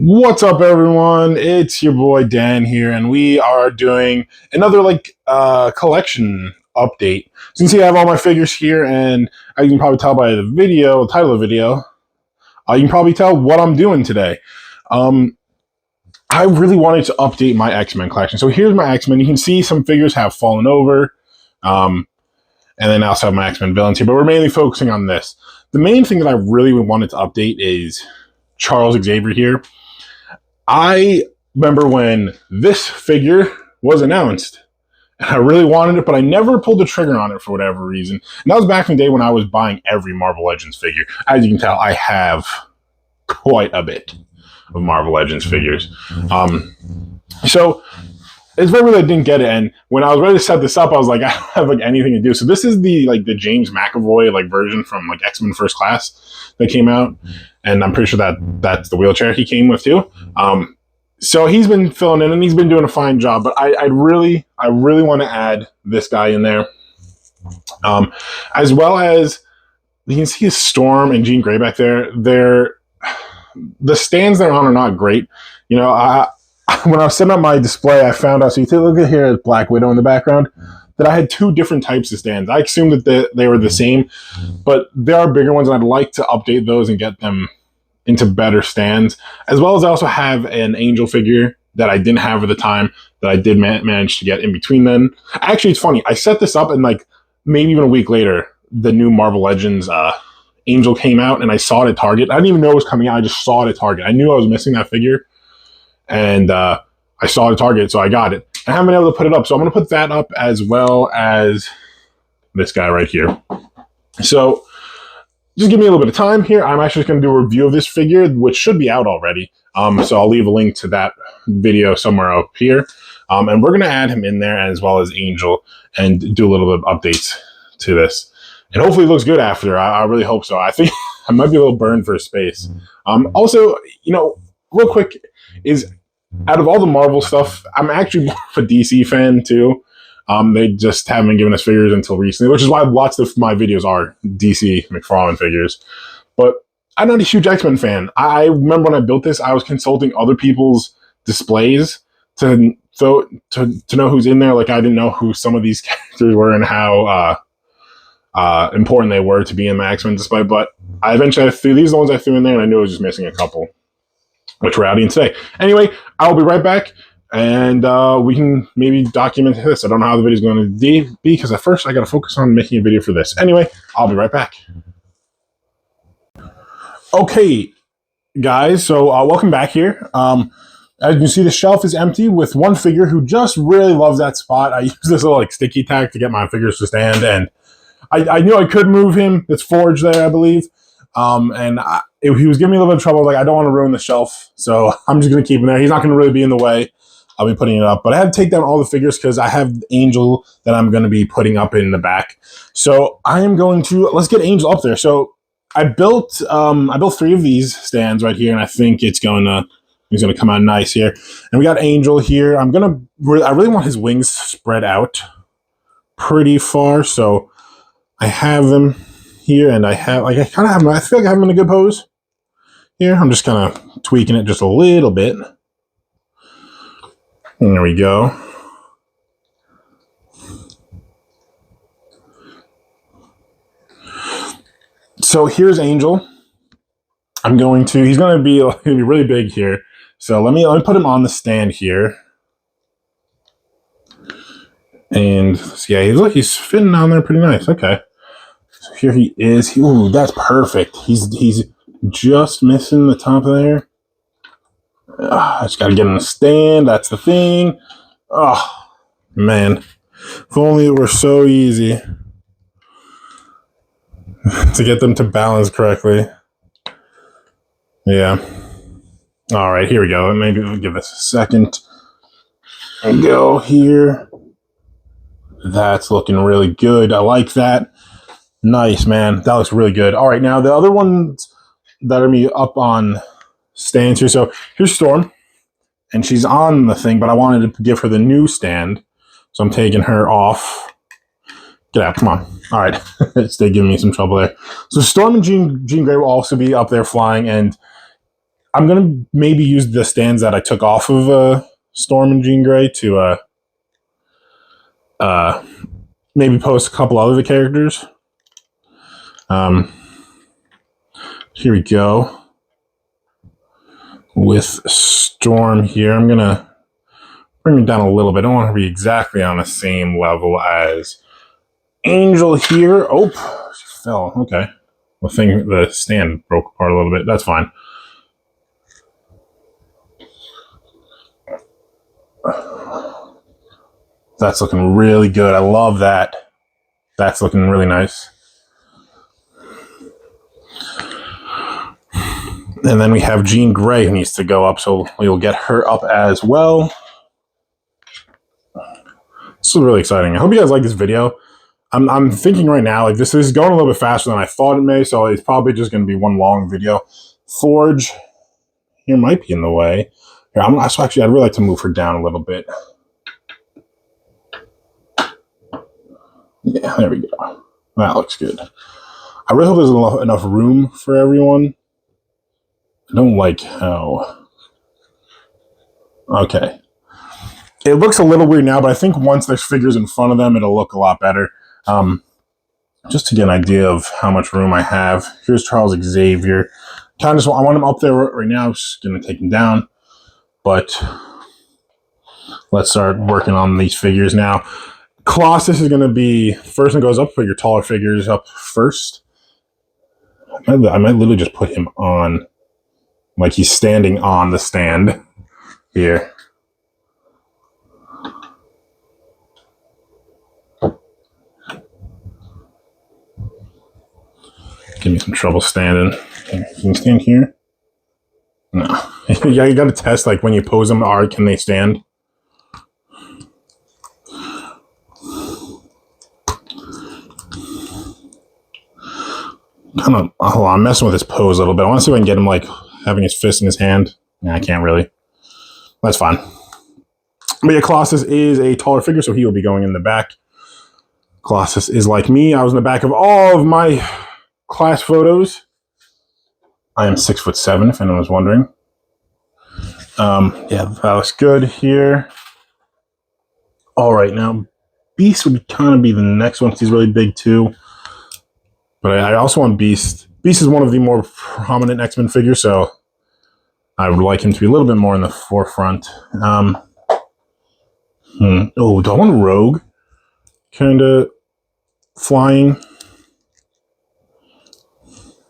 What's up, everyone? It's your boy Dan here, and we are doing another collection update. So you can see I have all my figures here, and as you can probably tell by the video, the title of the video, you can probably tell what I'm doing today. I really wanted to update my X-Men collection. So here's my X-Men. You can see some figures have fallen over, and then I also have my X-Men villains here, but we're mainly focusing on this. The main thing that I really wanted to update is Charles Xavier here. I remember when this figure was announced, and I really wanted it, but I never pulled the trigger on it for whatever reason. And that was back in the day when I was buying every Marvel Legends figure. As you can tell, I have quite a bit of Marvel Legends figures. So it's very weird I didn't get it, and when I was ready to set this up, I was like, I don't have anything to do. So this is the James McAvoy version from X-Men First Class that came out, and I'm pretty sure that's the wheelchair he came with too. So he's been filling in, and he's been doing a fine job. But I really want to add this guy in there, as well as you can see Storm and Jean Grey back there. The stands they're on are not great. When I was setting up my display, I found out, so you take a look at here, Black Widow in the background, that I had two different types of stands. I assumed that they were the same, but there are bigger ones, and I'd like to update those and get them into better stands, as well as I also have an Angel figure that I didn't have at the time that I did manage to get in between then. Actually, it's funny. I set this up, and maybe even a week later, the new Marvel Legends Angel came out, and I saw it at Target. I didn't even know it was coming out. I just saw it at Target. I knew I was missing that figure, and I saw it at Target, so I got it. I haven't been able to put it up, so I'm going to put that up as well as this guy right here. So just give me a little bit of time here. I'm actually going to do a review of this figure, which should be out already. So I'll leave a link to that video somewhere up here. And we're going to add him in there as well as Angel and do a little bit of updates to this. And hopefully it looks good after. I really hope so. I think I might be a little burned for space. Also, real quick, is out of all the Marvel stuff, I'm actually more of a DC fan too. They just haven't given us figures until recently, which is why lots of my videos are DC McFarlane figures. But I'm not a huge X-Men fan. I remember when I built this, I was consulting other people's displays to know who's in there. I didn't know who some of these characters were and how important they were to be in my X-Men display. But I eventually threw these are the ones I threw in there, and I knew I was just missing a couple, which we're adding today. Anyway, I'll be right back. And we can maybe document this. I don't know how the video is going to be because at first I got to focus on making a video for this. Anyway, I'll be right back. Okay, guys. So welcome back here. As you can see, the shelf is empty with one figure who just really loves that spot. I use this little sticky tack to get my figures to stand, and I knew I could move him. It's forged there, I believe. He was giving me a little bit of trouble. I don't want to ruin the shelf, so I'm just going to keep him there. He's not going to really be in the way. I'll be putting it up, but I had to take down all the figures because I have Angel that I'm going to be putting up in the back. So let's get Angel up there. So I built 3 of these stands right here, and I think he's going to come out nice here. And we got Angel here. I really want his wings spread out pretty far, so I have them here, and I feel like I have them in a good pose here. I'm just kind of tweaking it just a little bit. There we go. So here's Angel. He's going to be really big here. So let me put him on the stand here. And yeah, he's fitting on there pretty nice. Okay. So here he is. Ooh, that's perfect. He's just missing the top of there. I just got to get in the stand. That's the thing. Oh, man. If only it were so easy to get them to balance correctly. Yeah. All right, here we go. Maybe we'll give this a second. And go here. That's looking really good. I like that. Nice, man. That looks really good. All right, now the other ones that are me up on stands here. So here's Storm, and she's on the thing, but I wanted to give her the new stand, so I'm taking her off. Get out, come on. All right, they're giving me some trouble there. So Storm and Jean Grey will also be up there flying, and I'm gonna maybe use the stands that I took off of Storm and Jean Grey to maybe post a couple other characters. Here we go. With Storm here, I'm gonna bring it down a little bit. I don't want to be exactly on the same level as Angel here. Oh, she fell. Okay. The stand broke apart a little bit. That's fine. That's looking really good. I love that. That's looking really nice. And then we have Jean Grey who needs to go up, so we'll get her up as well. This is really exciting. I hope you guys like this video. I'm thinking right now, like this is going a little bit faster than I thought it may, so it's probably just going to be one long video. Forge here might be in the way. Here, so actually, I'd really like to move her down a little bit. Yeah, there we go. That looks good. I really hope there's enough room for everyone. I don't like how... Okay. It looks a little weird now, but I think once there's figures in front of them, it'll look a lot better. Just to get an idea of how much room I have. Here's Charles Xavier. I want him up there right now. I'm just going to take him down. But let's start working on these figures now. Colossus is going to be first one goes up, put your taller figures up first. I might literally just put him on, like he's standing on the stand here. Give me some trouble standing. Can you stand here? No. Yeah, you got to test, like, when you pose them, can they stand? I'm messing with his pose a little bit. I want to see if I can get him, like, having his fist in his hand. Nah, I can't really. That's fine. But yeah, Colossus is a taller figure, so he will be going in the back. Colossus is like me. I was in the back of all of my class photos. I am 6'7", if anyone was wondering. Yeah, that looks good here. All right, now Beast would kind of be the next one because he's really big too. But I also want Beast. Beast is one of the more prominent X-Men figures, so I would like him to be a little bit more in the forefront. Oh, do I want Rogue? Kind of flying.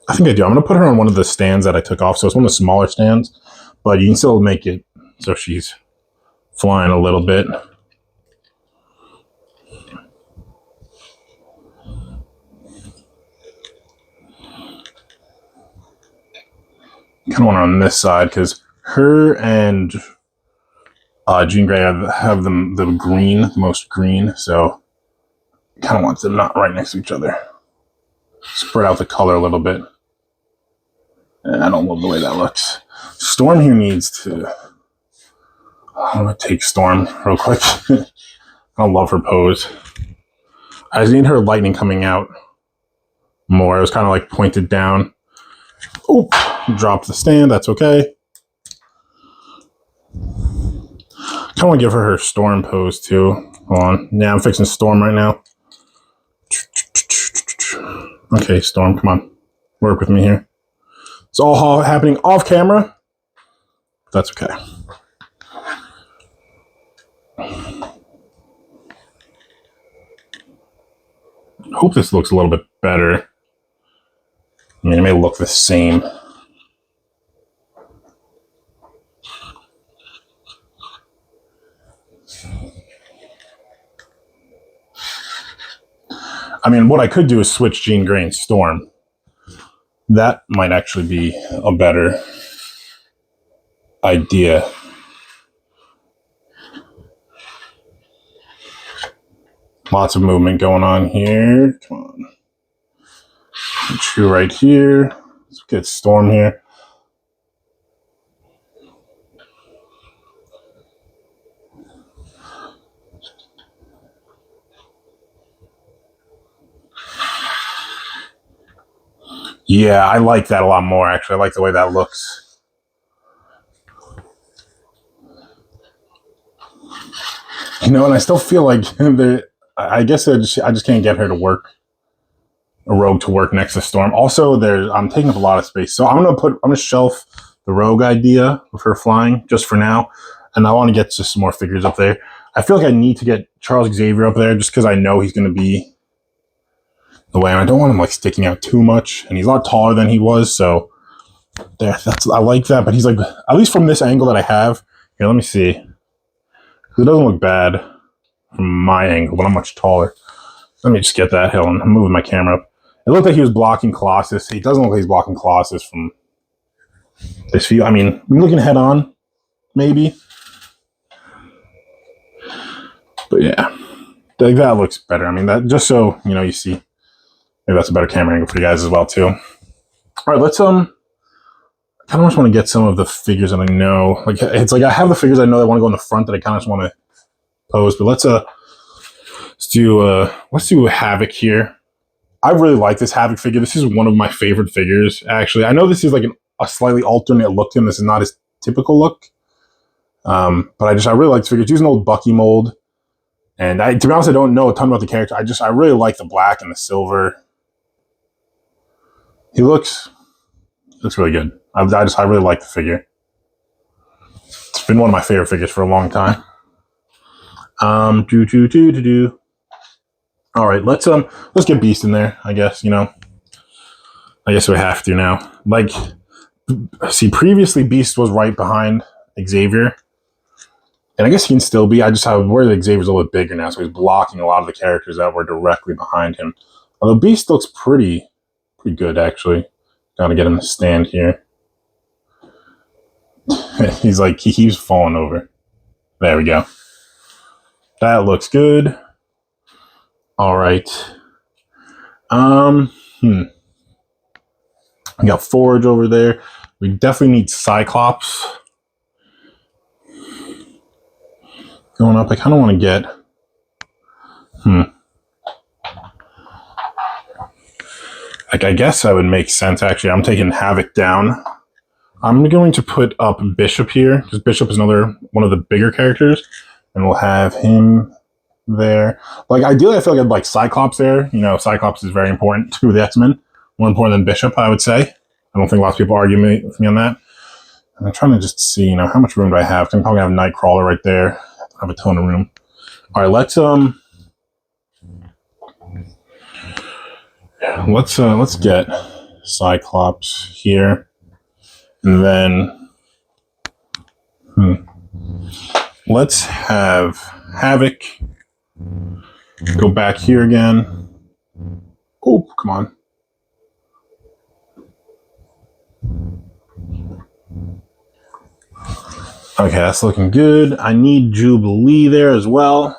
I think I do. I'm going to put her on one of the stands that I took off. So it's one of the smaller stands, but you can still make it so she's flying a little bit. Kind of want her on this side because her and Jean Grey have the green, the most green. So kind of want them not right next to each other. Spread out the color a little bit. And I don't love the way that looks. Storm here needs to... I'm going to take Storm real quick. I don't love her pose. I just need her lightning coming out more. It was kind of like pointed down. Oh, dropped the stand. That's okay. Kind of want to give her Storm pose too. Hold on. Yeah, I'm fixing Storm right now. Okay, Storm, come on. Work with me here. It's all happening off camera. That's okay. I hope this looks a little bit better. I mean, it may look the same. I mean, what I could do is switch Jean Grey and Storm. That might actually be a better idea. Lots of movement going on here. Come on. Put you right here. Let's get Storm here. Yeah, I like that a lot more, actually. I like the way that looks. You know, and I still feel like I guess I just can't get her to work, a rogue to work next to Storm. Also, I'm taking up a lot of space, so I'm gonna shelf the rogue idea of her flying just for now, and I want to get just some more figures up there. I feel like I need to get Charles Xavier up there just because I know he's going to be the way, and I don't want him like sticking out too much. And he's a lot taller than he was, so I like that. But he's like, at least from this angle that I have here. Let me see. It doesn't look bad from my angle, but I'm much taller. Let me just get that hill, and I'm moving my camera up. It looked like he was blocking Colossus. He doesn't look like he's blocking Colossus from this view. I mean, I'm looking head on, maybe. But yeah, that looks better. I mean, that just so you know, you see, maybe that's a better camera angle for you guys as well too. All right, let's I kind of just want to get some of the figures that I know. Like it's like I have the figures I know that want to go in the front that I kind of just want to pose. But let's do Havoc here. I really like this Havoc figure. This is one of my favorite figures, actually. I know this is like a slightly alternate look to him. This is not his typical look. But I really like this figure. It's using an old Bucky mold. And to be honest, I don't know a ton about the character. I really like the black and the silver. He looks really good. I really like the figure. It's been one of my favorite figures for a long time. All right, let's get Beast in there. I guess I guess we have to now. Like, see, previously Beast was right behind Xavier. And I guess he can still be. I just have where Xavier's a little bit bigger now, so he's blocking a lot of the characters that were directly behind him. Although Beast looks pretty good, actually. Gotta get him to stand here. He's like, he keeps falling over. There we go. That looks good. All right. We got Forge over there. We definitely need Cyclops. Going up, I kind of want to get... Like, I guess that would make sense, actually. I'm taking Havoc down. I'm going to put up Bishop here, because Bishop is another one of the bigger characters, and we'll have him there. Like, ideally, I feel like I'd like Cyclops there. You know, Cyclops is very important to the X-Men. More important than Bishop, I would say. I don't think lots of people argue with me on that. And I'm trying to just see, how much room do I have? I'm probably have Nightcrawler right there. I have a ton of room. All right, let's get Cyclops here, and then let's have Havoc go back here again. Oh, come on. Okay, that's looking good. I need Jubilee there as well.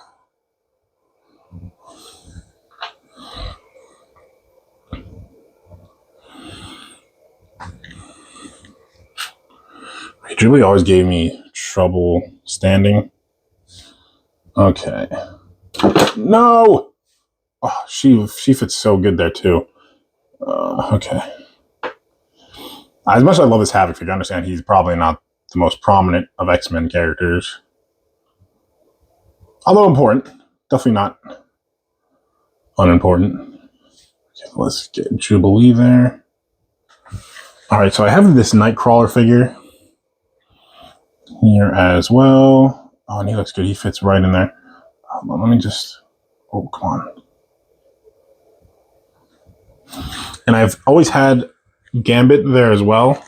Jubilee always gave me trouble standing. Okay. No! Oh, she fits so good there, too. Okay. As much as I love this Havoc figure, I understand he's probably not the most prominent of X-Men characters. Although important. Definitely not unimportant. Okay, let's get Jubilee there. Alright, so I have this Nightcrawler figure here as well. Oh, and he looks good. He fits right in there. Let me just... Oh, come on. And I've always had Gambit there as well.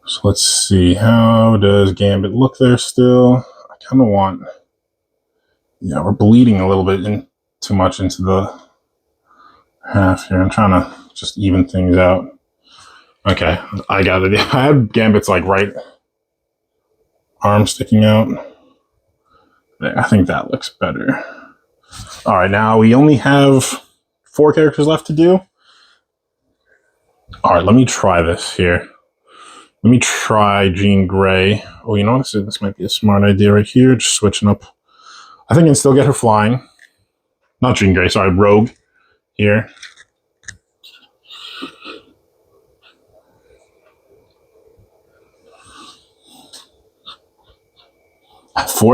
So let's see. How does Gambit look there still? I kind of want... Yeah, we're bleeding a little bit too much into the half here. I'm trying to just even things out. Okay, I got it. I have Gambit's like right arm sticking out. There, I think that looks better. All right, now we only have 4 characters left to do. All right, let me try this here. Let me try Jean Grey. Oh, you know, this might be a smart idea right here. Just switching up. I think I can still get her flying. Not Jean Grey, sorry, Rogue here.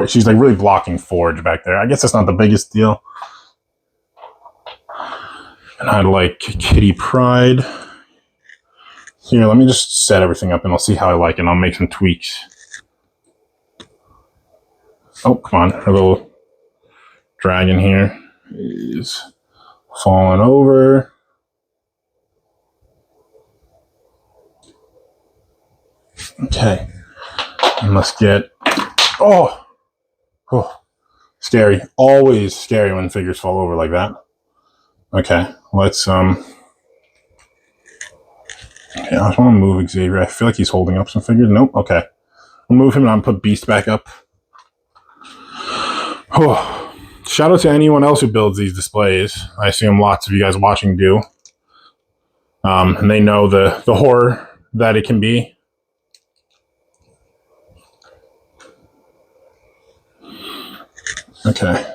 She's like really blocking Forge back there. I guess that's not the biggest deal. And I'd like Kitty Pryde. Here, let me just set everything up and I'll see how I like it and I'll make some tweaks. Oh, come on. Her little dragon here is falling over. Okay. And let's get... Oh, scary. Always scary when figures fall over like that. Okay, let's... Yeah, I just want to move Xavier. I feel like he's holding up some figures. Nope, okay. I'll move him and I'll put Beast back up. Oh, shout out to anyone else who builds these displays. I assume lots of you guys watching do. And they know the horror that it can be. Okay.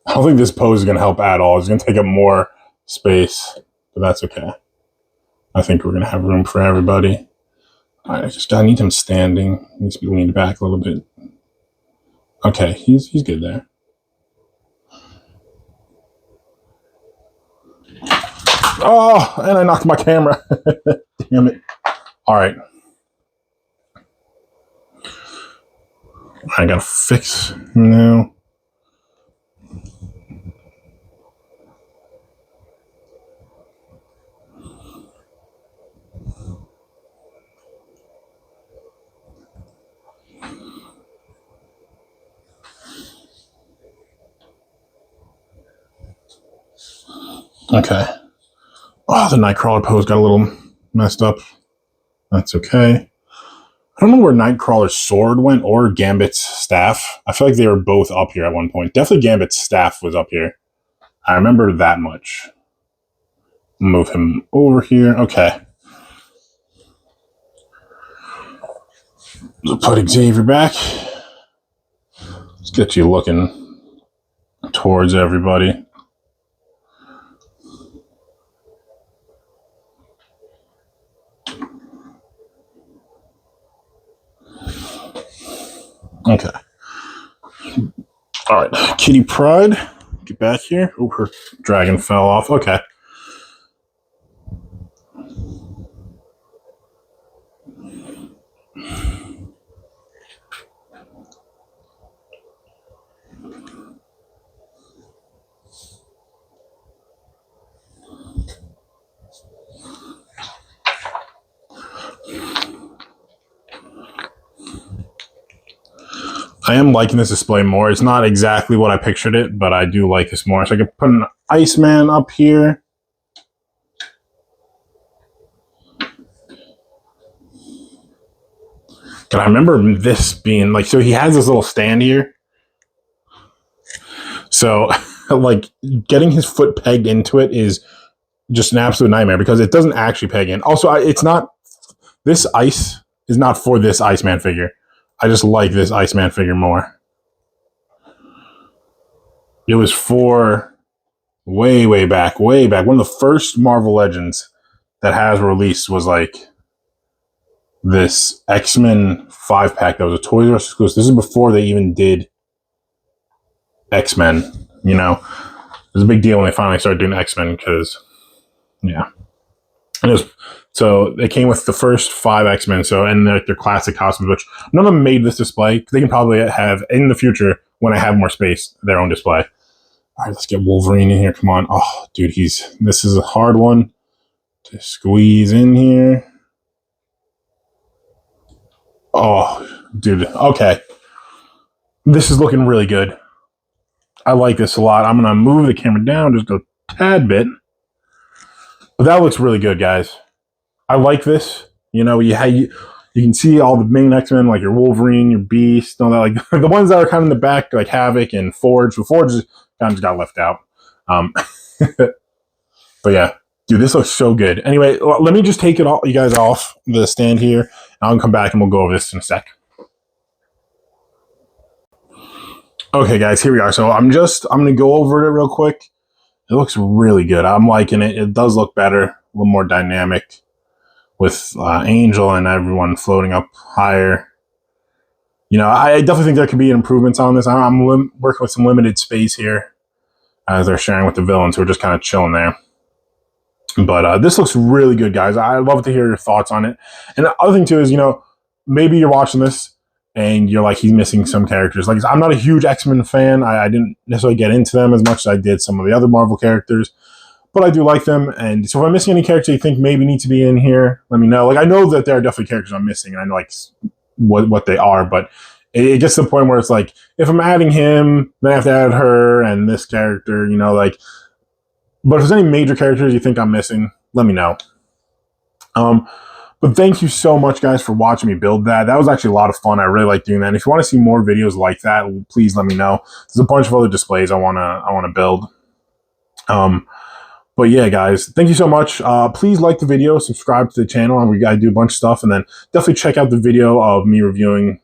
I don't think this pose is going to help at all. It's going to take up more space, but that's okay. I think we're going to have room for everybody. All right, I need him standing. He needs to be leaned back a little bit. Okay, he's good there. Oh, and I knocked my camera. Damn it. All right. I got to fix him now. Okay. Oh, the Nightcrawler pose got a little messed up. That's okay. I don't know where Nightcrawler's sword went or Gambit's staff. I feel like they were both up here at one point. Definitely Gambit's staff was up here. I remember that much. Move him over here. Okay. So put Xavier back. Let's get you looking towards everybody. Okay. All right. Kitty Pryde, get back here. Oh, her dragon fell off. Okay. I am liking this display more. It's not exactly what I pictured it, but I do like this more. So I could put an Iceman up here. And I remember this being like, so he has this little stand here. So like getting his foot pegged into it is just an absolute nightmare because it doesn't actually peg in. Also, it's not, this ice is not for this Iceman figure. I just like this Iceman figure more. It was for way back. One of the first Marvel Legends that Hasbro released was like this X-Men 5-pack that was a Toys R Us exclusive. This is before they even did X-Men, you know. It was a big deal when they finally started doing X-Men because, yeah. And it was, so they came with the first 5 X-Men, so and their classic costumes, which none of them made this display. They can probably have in the future when I have more space their own display. All right, let's get Wolverine in here. Come on, oh, dude, this is a hard one to squeeze in here. Oh, dude, okay, this is looking really good. I like this a lot. I'm gonna move the camera down just a tad bit. But that looks really good, guys. I like this. You know, you can see all the main X-Men, like your Wolverine, your Beast, all that. Like the ones that are kind of in the back, like Havoc and Forge. The Forge kind of just got left out. But yeah, dude, this looks so good. Anyway, let me just take you guys off the stand here. I'll come back and we'll go over this in a sec. Okay, guys, here we are. So I'm gonna go over it real quick. It looks really good. I'm liking it. It does look better, a little more dynamic with Angel and everyone floating up higher. You know, I definitely think there could be improvements on this. I'm working with some limited space here as they're sharing with the villains who are just kind of chilling there. But this looks really good, guys. I'd love to hear your thoughts on it. And the other thing, too, is, you know, maybe you're watching this and you're like, he's missing some characters. Like, I'm not a huge X-Men fan. I didn't necessarily get into them as much as I did some of the other Marvel characters, but I do like them. And so if I'm missing any characters you think maybe need to be in here, let me know. Like, I know that there are definitely characters I'm missing, and I know, like, what they are, but it gets to the point where it's like, if I'm adding him, then I have to add her and this character, you know, like, but if there's any major characters you think I'm missing, let me know. But thank you so much, guys, for watching me build that. That was actually a lot of fun. I really like doing that. And if you want to see more videos like that, please let me know. There's a bunch of other displays I wanna build. But yeah, guys, thank you so much. Please like the video, subscribe to the channel, and we gotta do a bunch of stuff. And then definitely check out the video of me reviewing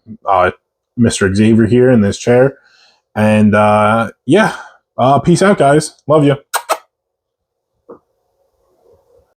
Mr. Xavier here in this chair. And yeah, peace out, guys. Love you.